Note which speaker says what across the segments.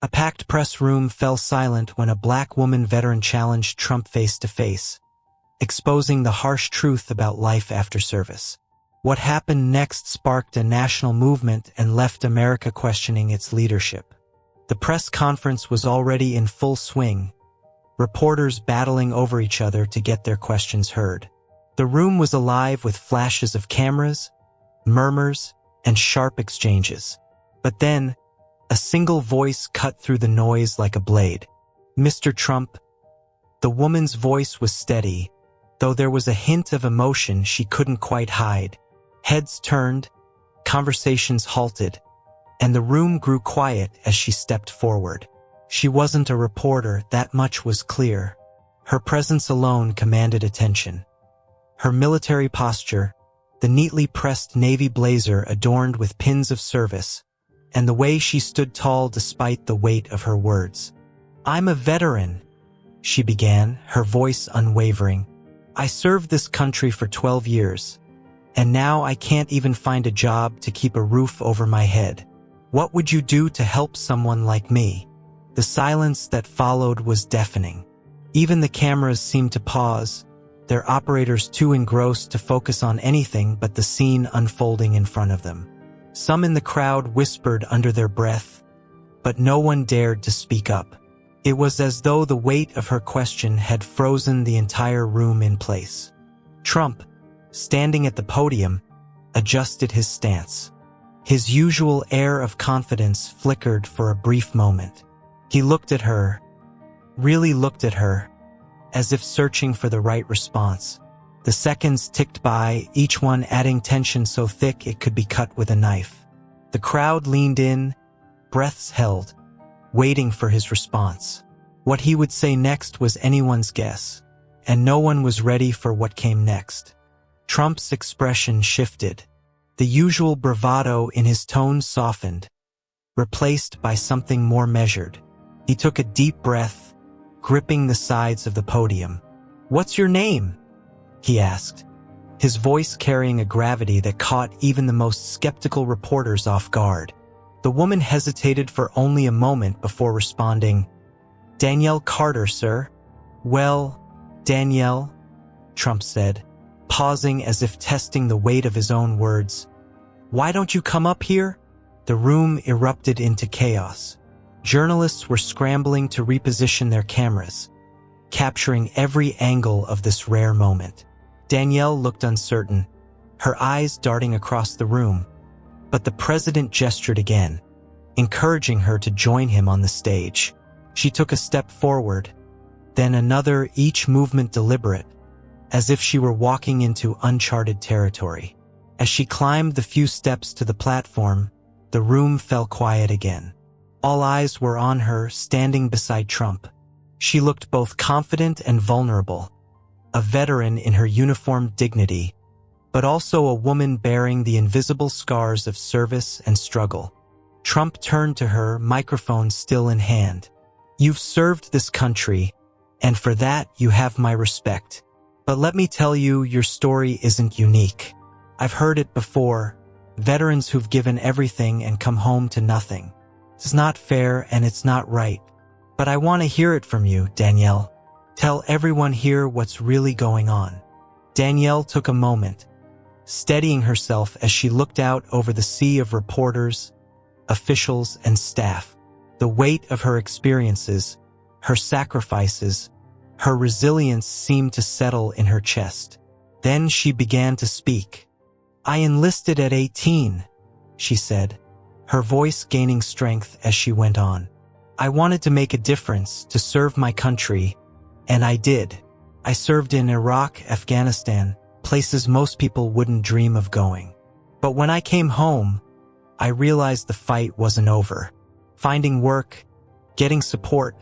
Speaker 1: A packed press room fell silent when a black woman veteran challenged Trump face to face, exposing the harsh truth about life after service. What happened next sparked a national movement and left America questioning its leadership. The press conference was already in full swing, reporters battling over each other to get their questions heard. The room was alive with flashes of cameras, murmurs, and sharp exchanges. But then, a single voice cut through the noise like a blade. "Mr. Trump." The woman's voice was steady, though there was a hint of emotion she couldn't quite hide. Heads turned, conversations halted, and the room grew quiet as she stepped forward. She wasn't a reporter, that much was clear. Her presence alone commanded attention. Her military posture, the neatly pressed navy blazer adorned with pins of service, and the way she stood tall despite the weight of her words. "I'm a veteran," she began, her voice unwavering. "I served this country for 12 years, and now I can't even find a job to keep a roof over my head. What would you do to help someone like me?" The silence that followed was deafening. Even the cameras seemed to pause, their operators too engrossed to focus on anything but the scene unfolding in front of them. Some in the crowd whispered under their breath, but no one dared to speak up. It was as though the weight of her question had frozen the entire room in place. Trump, standing at the podium, adjusted his stance. His usual air of confidence flickered for a brief moment. He looked at her, really looked at her, as if searching for the right response. The seconds ticked by, each one adding tension so thick it could be cut with a knife. The crowd leaned in, breaths held, waiting for his response. What he would say next was anyone's guess, and no one was ready for what came next. Trump's expression shifted. The usual bravado in his tone softened, replaced by something more measured. He took a deep breath, gripping the sides of the podium. "What's your name?" he asked, his voice carrying a gravity that caught even the most skeptical reporters off guard. The woman hesitated for only a moment before responding, "Danielle Carter, sir." "Well, Danielle," Trump said, pausing as if testing the weight of his own words. "Why don't you come up here?" The room erupted into chaos. Journalists were scrambling to reposition their cameras, capturing every angle of this rare moment. Danielle looked uncertain, her eyes darting across the room, but the president gestured again, encouraging her to join him on the stage. She took a step forward, then another, each movement deliberate, as if she were walking into uncharted territory. As she climbed the few steps to the platform, the room fell quiet again. All eyes were on her, standing beside Trump. She looked both confident and vulnerable, a veteran in her uniformed dignity, but also a woman bearing the invisible scars of service and struggle. Trump turned to her, microphone still in hand. "You've served this country, and for that you have my respect. But let me tell you, your story isn't unique. I've heard it before, veterans who've given everything and come home to nothing. It's not fair and it's not right. But I want to hear it from you, Danielle. Tell everyone here what's really going on." Danielle took a moment, steadying herself as she looked out over the sea of reporters, officials, and staff. The weight of her experiences, her sacrifices, her resilience seemed to settle in her chest. Then she began to speak. "I enlisted at 18, she said, her voice gaining strength as she went on. "I wanted to make a difference, to serve my country, and I did. I served in Iraq, Afghanistan, places most people wouldn't dream of going. But when I came home, I realized the fight wasn't over. Finding work, getting support,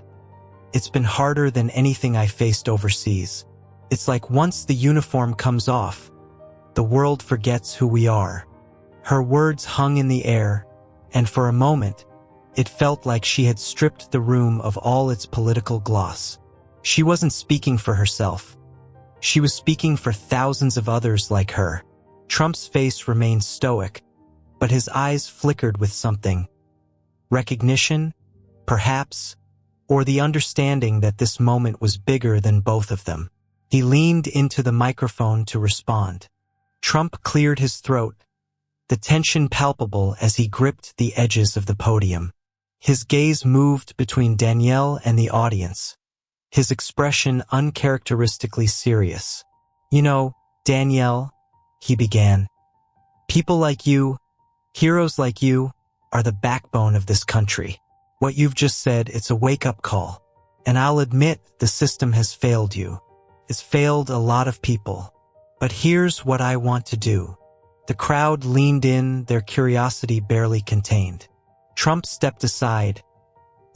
Speaker 1: it's been harder than anything I faced overseas. It's like once the uniform comes off, the world forgets who we are." Her words hung in the air, and for a moment, it felt like she had stripped the room of all its political gloss. She wasn't speaking for herself. She was speaking for thousands of others like her. Trump's face remained stoic, but his eyes flickered with something. Recognition, perhaps, or the understanding that this moment was bigger than both of them. He leaned into the microphone to respond. Trump cleared his throat, the tension palpable as he gripped the edges of the podium. His gaze moved between Danielle and the audience, his expression uncharacteristically serious. "You know, Danielle," he began, "people like you, heroes like you, are the backbone of this country. What you've just said, it's a wake-up call. And I'll admit the system has failed you. It's failed a lot of people. But here's what I want to do." The crowd leaned in, their curiosity barely contained. Trump stepped aside,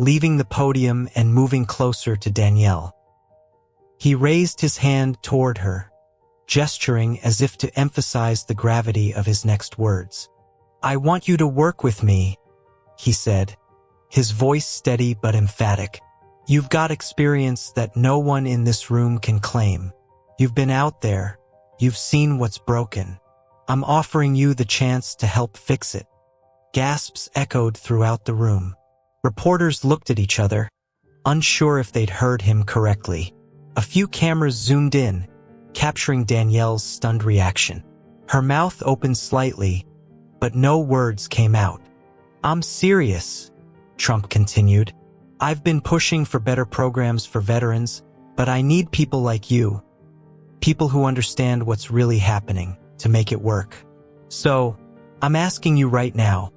Speaker 1: leaving the podium and moving closer to Danielle. He raised his hand toward her, gesturing as if to emphasize the gravity of his next words. "I want you to work with me," he said, his voice steady but emphatic. "You've got experience that no one in this room can claim. You've been out there. You've seen what's broken. I'm offering you the chance to help fix it." Gasps echoed throughout the room. Reporters looked at each other, unsure if they'd heard him correctly. A few cameras zoomed in, capturing Danielle's stunned reaction. Her mouth opened slightly, but no words came out. "I'm serious," Trump continued. "I've been pushing for better programs for veterans, but I need people like you, people who understand what's really happening, to make it work. So, I'm asking you right now,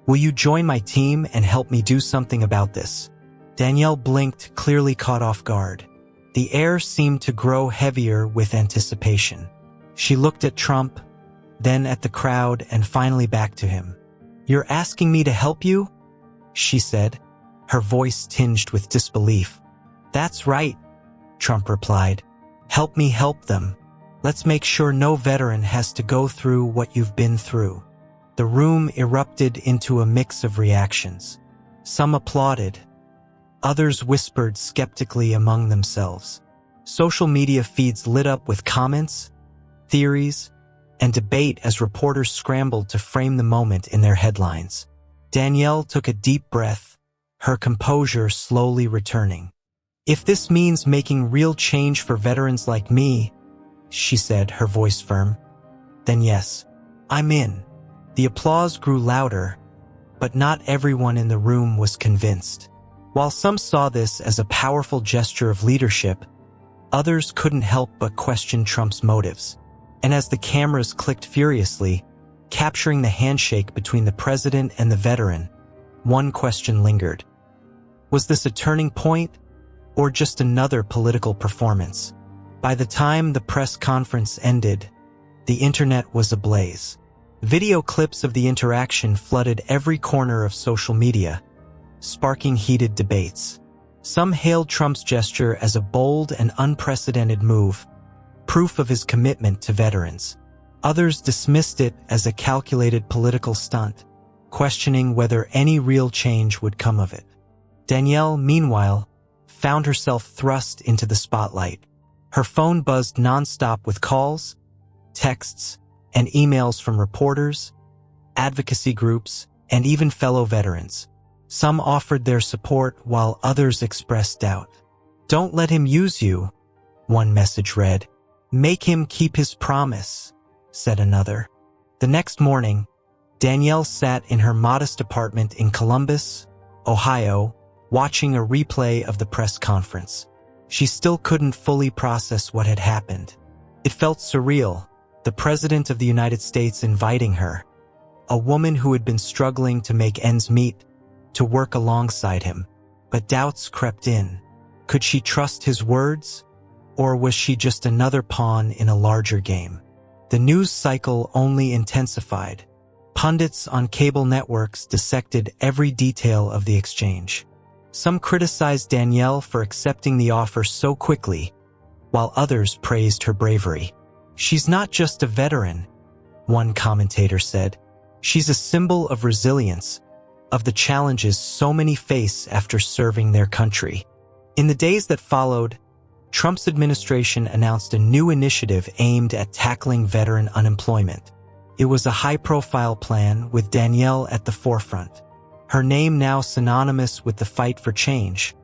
Speaker 1: will you join my team and help me do something about this?" Danielle blinked, clearly caught off guard. The air seemed to grow heavier with anticipation. She looked at Trump, then at the crowd, and finally back to him. "You're asking me to help you?" she said, her voice tinged with disbelief. "That's right," Trump replied. "Help me help them. Let's make sure no veteran has to go through what you've been through." The room erupted into a mix of reactions. Some applauded. Others whispered skeptically among themselves. Social media feeds lit up with comments, theories, and debate as reporters scrambled to frame the moment in their headlines. Danielle took a deep breath, her composure slowly returning. "If this means making real change for veterans like me," she said, her voice firm, "then yes, I'm in." The applause grew louder, but not everyone in the room was convinced. While some saw this as a powerful gesture of leadership, others couldn't help but question Trump's motives. And as the cameras clicked furiously, capturing the handshake between the president and the veteran, one question lingered. Was this a turning point, or just another political performance? By the time the press conference ended, the internet was ablaze. Video clips of the interaction flooded every corner of social media, sparking heated debates. Some hailed Trump's gesture as a bold and unprecedented move, proof of his commitment to veterans. Others dismissed it as a calculated political stunt, questioning whether any real change would come of it. Danielle, meanwhile, found herself thrust into the spotlight. Her phone buzzed nonstop with calls, texts, and emails from reporters, advocacy groups, and even fellow veterans. Some offered their support while others expressed doubt. "Don't let him use you," one message read. "Make him keep his promise," said another. The next morning, Danielle sat in her modest apartment in Columbus, Ohio, watching a replay of the press conference. She still couldn't fully process what had happened. It felt surreal, the President of the United States inviting her, a woman who had been struggling to make ends meet, to work alongside him. But doubts crept in. Could she trust his words? Or was she just another pawn in a larger game? The news cycle only intensified. Pundits on cable networks dissected every detail of the exchange. Some criticized Danielle for accepting the offer so quickly, while others praised her bravery. "She's not just a veteran," one commentator said. "She's a symbol of resilience, of the challenges so many face after serving their country." In the days that followed, Trump's administration announced a new initiative aimed at tackling veteran unemployment. It was a high-profile plan with Danielle at the forefront. her name now synonymous with the fight for change.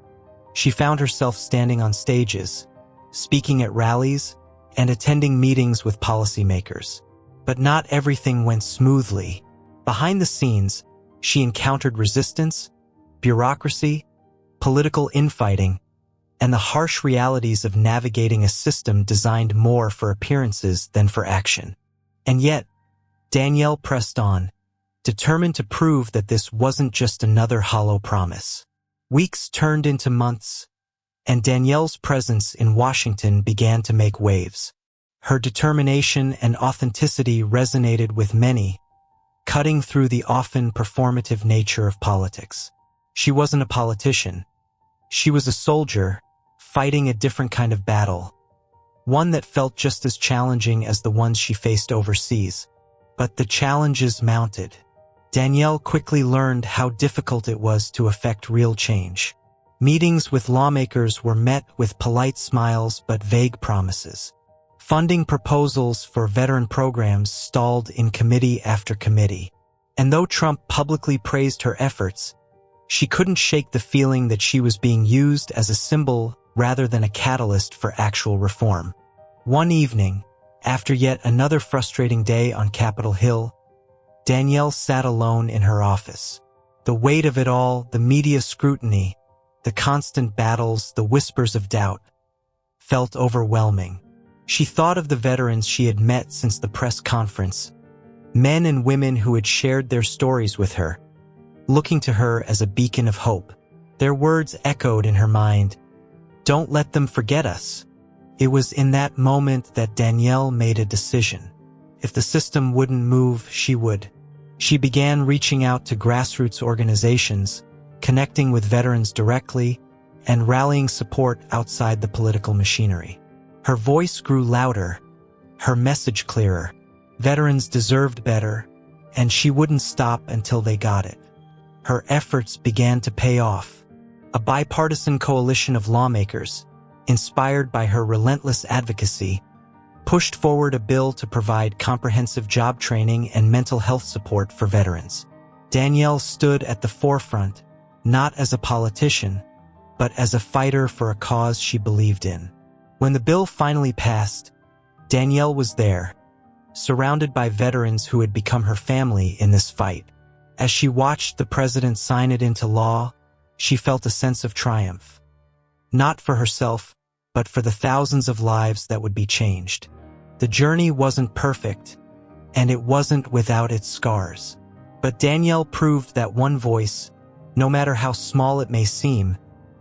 Speaker 1: She found herself standing on stages, speaking at rallies, and attending meetings with policymakers. But not everything went smoothly. Behind the scenes, she encountered resistance, bureaucracy, political infighting, and the harsh realities of navigating a system designed more for appearances than for action. And yet, Danielle pressed on, determined to prove that this wasn't just another hollow promise. Weeks turned into months, and Danielle's presence in Washington began to make waves. Her determination and authenticity resonated with many, cutting through the often performative nature of politics. She wasn't a politician. She was a soldier, fighting a different kind of battle, one that felt just as challenging as the ones she faced overseas. But the challenges mounted. Danielle quickly learned how difficult it was to effect real change. Meetings with lawmakers were met with polite smiles but vague promises. Funding proposals for veteran programs stalled in committee after committee. And though Trump publicly praised her efforts, she couldn't shake the feeling that she was being used as a symbol rather than a catalyst for actual reform. One evening, after yet another frustrating day on Capitol Hill, Danielle sat alone in her office. The weight of it all, the media scrutiny, the constant battles, the whispers of doubt, felt overwhelming. She thought of the veterans she had met since the press conference, men and women who had shared their stories with her, looking to her as a beacon of hope. Their words echoed in her mind, "Don't let them forget us." It was in that moment that Danielle made a decision. If the system wouldn't move, she would. She began reaching out to grassroots organizations, connecting with veterans directly, and rallying support outside the political machinery. Her voice grew louder, her message clearer. Veterans deserved better, and she wouldn't stop until they got it. Her efforts began to pay off. A bipartisan coalition of lawmakers, inspired by her relentless advocacy, pushed forward a bill to provide comprehensive job training and mental health support for veterans. Danielle stood at the forefront, not as a politician, but as a fighter for a cause she believed in. When the bill finally passed, Danielle was there, surrounded by veterans who had become her family in this fight. As she watched the president sign it into law, she felt a sense of triumph. Not for herself, but for the thousands of lives that would be changed. The journey wasn't perfect, and it wasn't without its scars. But Danielle proved that one voice, no matter how small it may seem,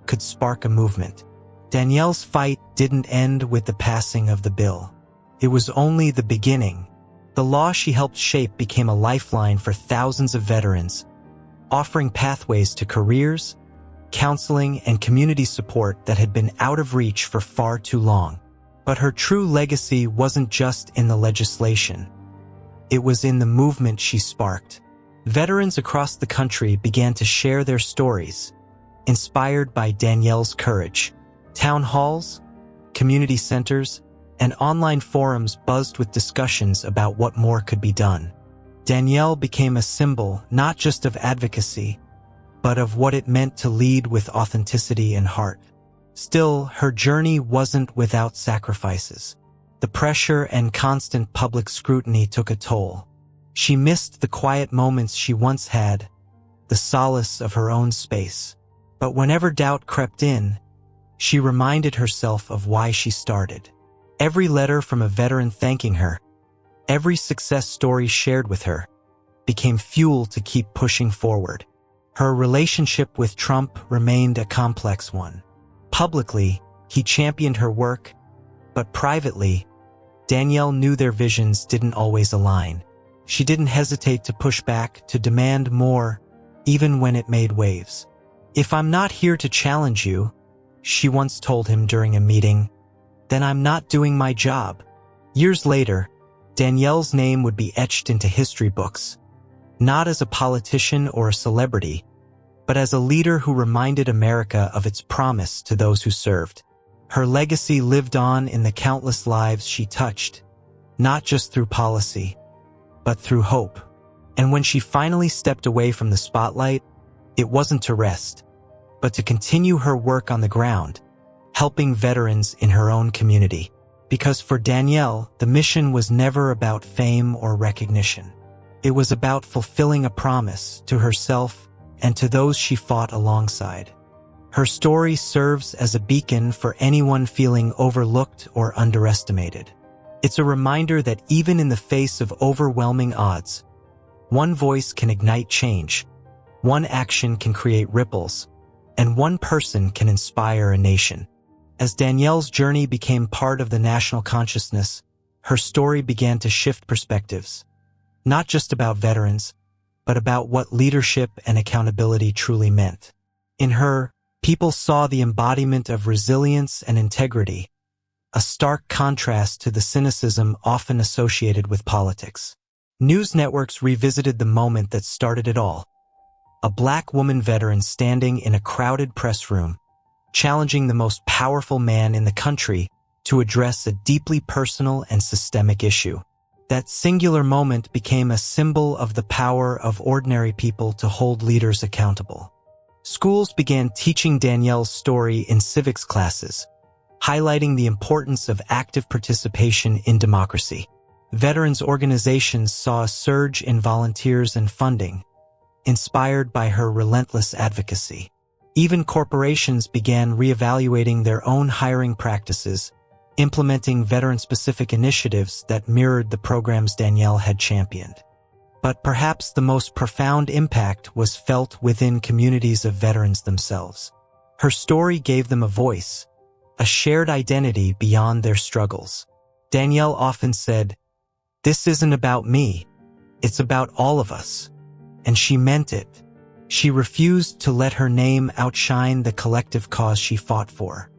Speaker 1: could spark a movement. Danielle's fight didn't end with the passing of the bill. It was only the beginning. The law she helped shape became a lifeline for thousands of veterans, offering pathways to careers, counseling, and community support that had been out of reach for far too long. But her true legacy wasn't just in the legislation. It was in the movement she sparked. Veterans across the country began to share their stories, inspired by Danielle's courage. Town halls, community centers, and online forums buzzed with discussions about what more could be done. Danielle became a symbol not just of advocacy, but of what it meant to lead with authenticity and heart. Still, her journey wasn't without sacrifices. The pressure and constant public scrutiny took a toll. She missed the quiet moments she once had, the solace of her own space. But whenever doubt crept in, she reminded herself of why she started. Every letter from a veteran thanking her, every success story shared with her, became fuel to keep pushing forward. Her relationship with Trump remained a complex one. Publicly, he championed her work, but privately, Danielle knew their visions didn't always align. She didn't hesitate to push back, to demand more, even when it made waves. "If I'm not here to challenge you," she once told him during a meeting, "then I'm not doing my job." Years later, Danielle's name would be etched into history books, not as a politician or a celebrity, but as a leader who reminded America of its promise to those who served. Her legacy lived on in the countless lives she touched, not just through policy, but through hope. And when she finally stepped away from the spotlight, It wasn't to rest, but to continue her work on the ground, helping veterans in her own community. Because for Danielle, the mission was never about fame or recognition. It was about fulfilling a promise to herself and to those she fought alongside. Her story serves as a beacon for anyone feeling overlooked or underestimated. It's a reminder that even in the face of overwhelming odds, one voice can ignite change, one action can create ripples, and one person can inspire a nation. As Danielle's journey became part of the national consciousness, her story began to shift perspectives, not just about veterans, but about what leadership and accountability truly meant. In her, people saw the embodiment of resilience and integrity, a stark contrast to the cynicism often associated with politics. News networks revisited the moment that started it all. A Black woman veteran standing in a crowded press room, challenging the most powerful man in the country to address a deeply personal and systemic issue. That singular moment became a symbol of the power of ordinary people to hold leaders accountable. Schools began teaching Danielle's story in civics classes, highlighting the importance of active participation in democracy. Veterans organizations saw a surge in volunteers and funding, inspired by her relentless advocacy. Even corporations began reevaluating their own hiring practices, implementing veteran-specific initiatives that mirrored the programs Danielle had championed. But perhaps the most profound impact was felt within communities of veterans themselves. Her story gave them a voice, a shared identity beyond their struggles. Danielle often said, "This isn't about me, it's about all of us." And she meant it. She refused to let her name outshine the collective cause she fought for.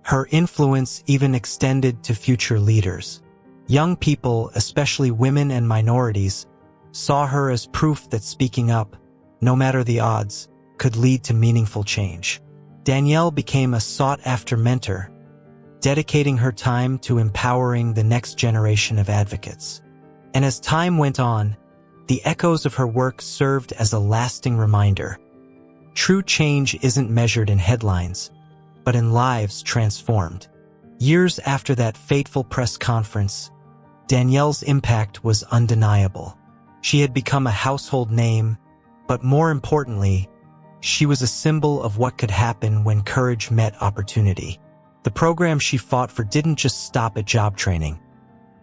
Speaker 1: Her influence even extended to future leaders. Young people, especially women and minorities, saw her as proof that speaking up, no matter the odds, could lead to meaningful change. Danielle became a sought-after mentor, dedicating her time to empowering the next generation of advocates. And as time went on, the echoes of her work served as a lasting reminder. True change isn't measured in headlines, but in lives transformed. Years after that fateful press conference, Danielle's impact was undeniable. She had become a household name, but more importantly, she was a symbol of what could happen when courage met opportunity. The program she fought for didn't just stop at job training.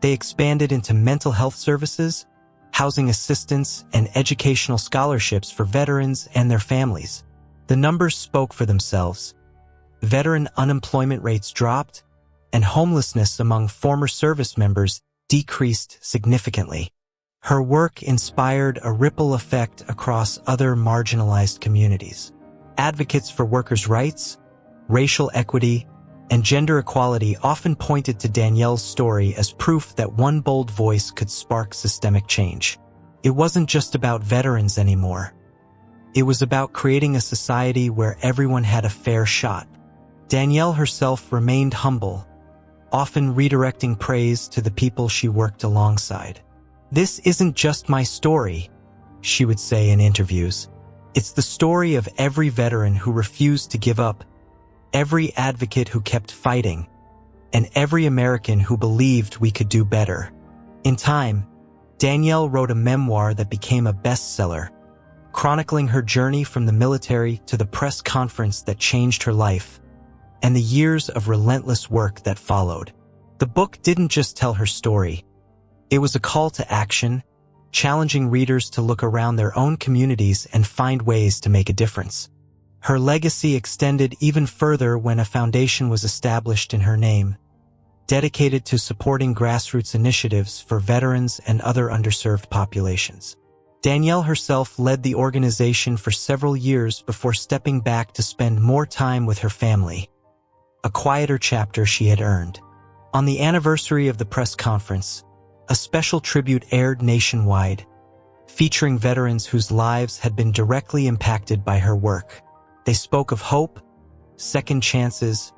Speaker 1: They expanded into mental health services, housing assistance, and educational scholarships for veterans and their families. The numbers spoke for themselves. Veteran unemployment rates dropped, and homelessness among former service members decreased significantly. Her work inspired a ripple effect across other marginalized communities. Advocates for workers' rights, racial equity, and gender equality often pointed to Danielle's story as proof that one bold voice could spark systemic change. It wasn't just about veterans anymore. It was about creating a society where everyone had a fair shot. Danielle herself remained humble, often redirecting praise to the people she worked alongside. "This isn't just my story," she would say in interviews. "It's the story of every veteran who refused to give up, every advocate who kept fighting, and every American who believed we could do better." In time, Danielle wrote a memoir that became a bestseller, chronicling her journey from the military to the press conference that changed her life, and the years of relentless work that followed. The book didn't just tell her story. It was a call to action, challenging readers to look around their own communities and find ways to make a difference. Her legacy extended even further when a foundation was established in her name, dedicated to supporting grassroots initiatives for veterans and other underserved populations. Danielle herself led the organization for several years before stepping back to spend more time with her family, a quieter chapter she had earned. On the anniversary of the press conference, a special tribute aired nationwide, featuring veterans whose lives had been directly impacted by her work. They spoke of hope, second chances,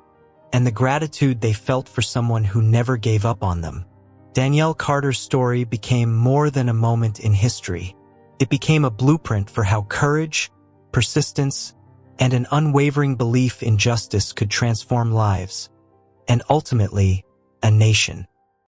Speaker 1: and the gratitude they felt for someone who never gave up on them. Danielle Carter's story became more than a moment in history. It became a blueprint for how courage, persistence, and an unwavering belief in justice could transform lives, and ultimately, a nation.